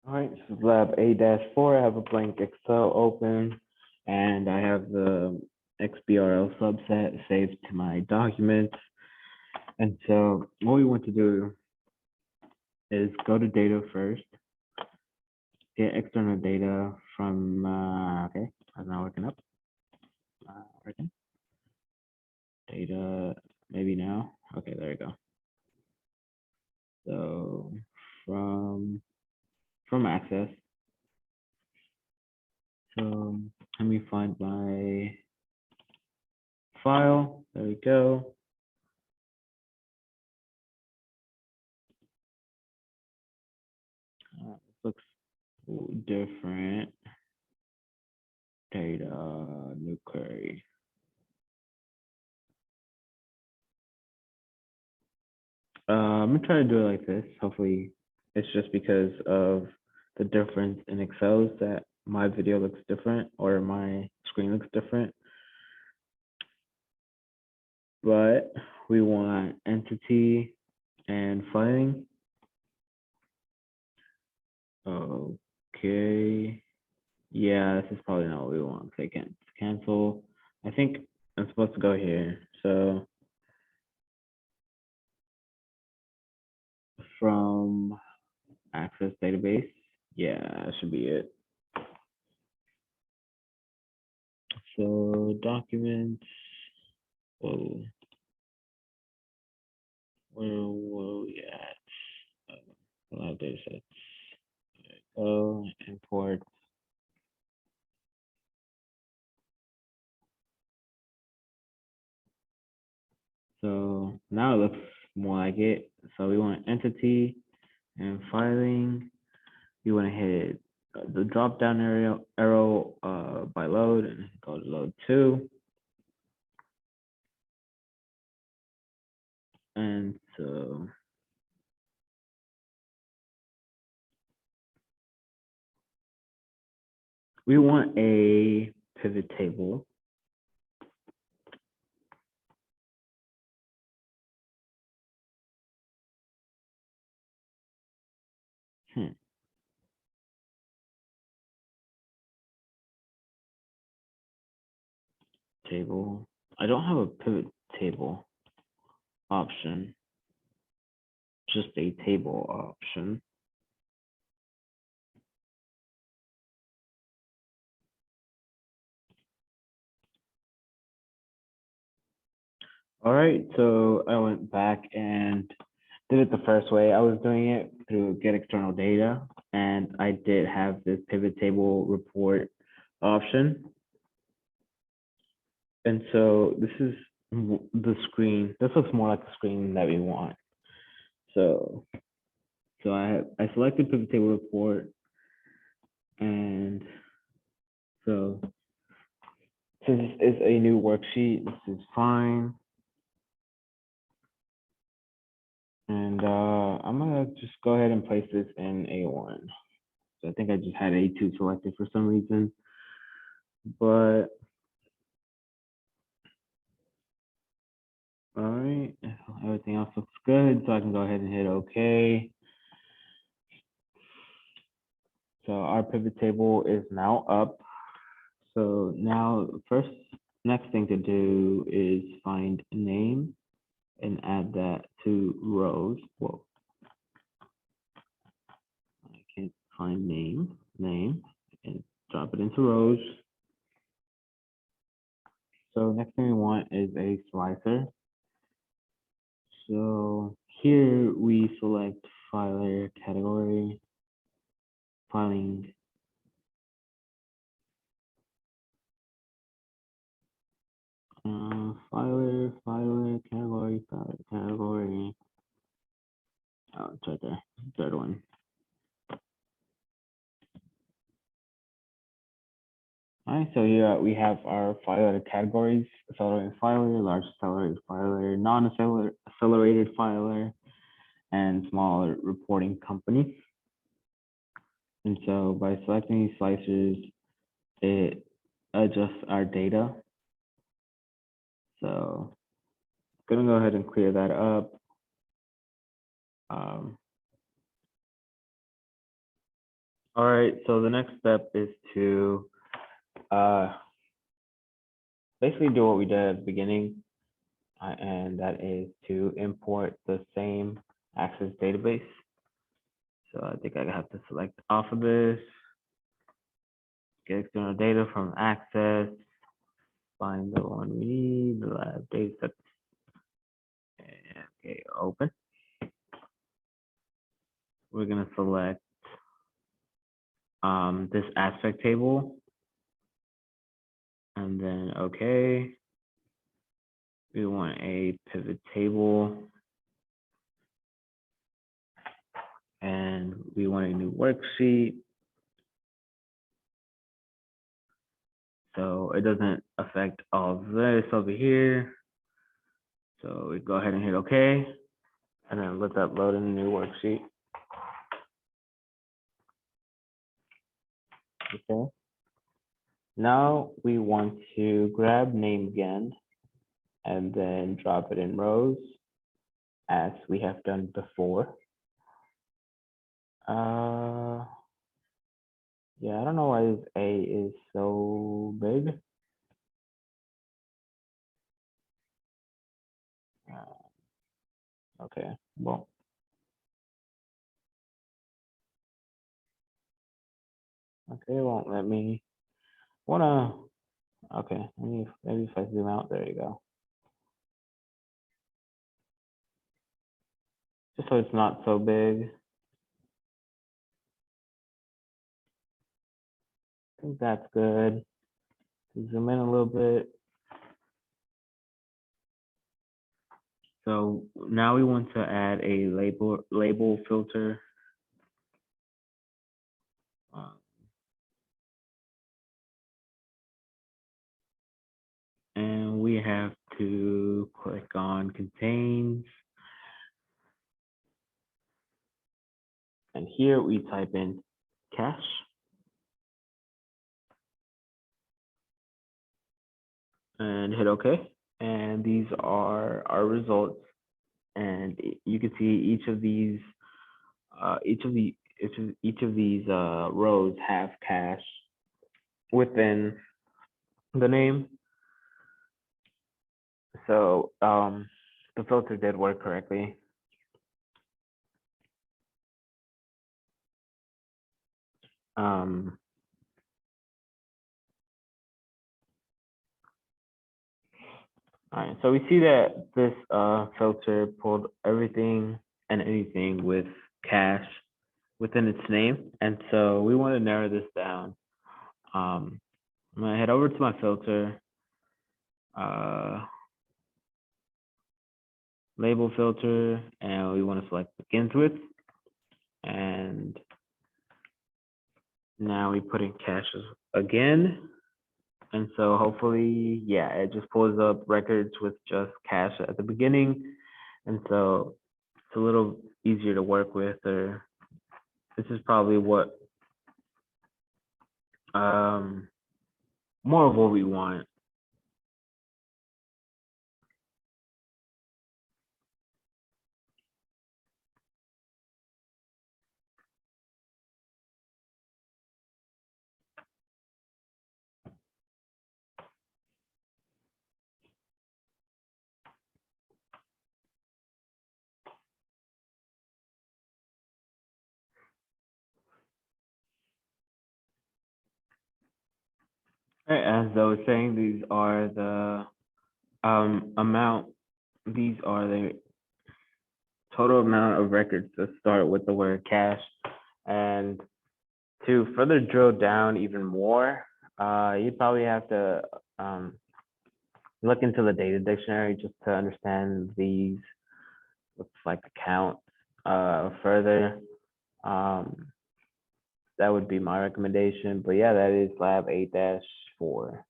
All right, this is lab A-4. I have a blank Excel open and I have the XBRL subset saved to my documents. And so what we want to do is go to data first, get external data from, okay, I'm not working up, working, data, maybe now. Okay, there we go. So from access, so let me find my file, there we go. Looks different. Data, new query. I'm gonna try to do it like this. Hopefully it's just because of the difference in Excel that my video looks different or my screen looks different. But we want entity and filing. Okay. Yeah, this is probably not what we want. Okay, cancel. I think I'm supposed to go here. So from access database, yeah, that should be it. So documents, whoa, where we at? Live data sets. Oh, import. So now it looks more like it. So we want entity and filing. You want to hit the drop down arrow by load and go to load 2. And so we want a pivot table. Table. I don't have a pivot table option, just a table option. All right, so I went back and did it the first way. I was doing it through get external data, and I did have this pivot table report option. And so this is the screen. This looks more like the screen that we want. So I selected pivot table report, and so since this is a new worksheet, this is fine. And I'm gonna just go ahead and place this in A1. So I think I just had A2 selected for some reason, but all right, everything else looks good. So I can go ahead and hit OK. So our pivot table is now up. So now next thing to do is find name and add that to rows. Whoa, I can't find name, and drop it into rows. So next thing we want is a slicer. So here we select filer category, filing. Filer category. Oh, it's right there. Third one. All right, so here we have our filer categories: accelerated filer, large accelerated filer, non-accelerated filer, and small reporting company. And so by selecting these slicers, it adjusts our data. So I'm gonna go ahead and clear that up. All right, so the next step is to basically do what we did at the beginning, and that is to import the same Access database. So I think I have to select off of this, get external data from Access, find the one we need, the lab data set, okay, open. We're gonna select this aspect table, and then okay. We want a pivot table, and we want a new worksheet. So it doesn't affect all of this over here. So we go ahead and hit OK, and then let's upload a new worksheet. Okay. Now we want to grab name again, and then drop it in rows, as we have done before. Yeah, I don't know why this A is so big. Okay, well. Okay, it won't let me. Okay, maybe if I zoom out, there you go. Just so it's not so big. I think that's good. Zoom in a little bit. So now we want to add a label filter. And we have to click on contains. And here we type in cache. And hit OK. And these are our results. And you can see each of these rows have cache within the name. So the filter did work correctly. All right, so we see that this filter pulled everything and anything with cache within its name. And so we want to narrow this down. I'm gonna head over to my filter, label filter, and we want to select begins with. And now we put in caches again. And so hopefully, yeah, it just pulls up records with just cache at the beginning. And so it's a little easier to work with, or this is probably what more of what we want. All right, as I was saying, these are the these are the total amount of records to start with the word cache. And to further drill down even more, you'd probably have to look into the data dictionary just to understand these, looks like accounts further. That would be my recommendation. But yeah, that is lab 8-4.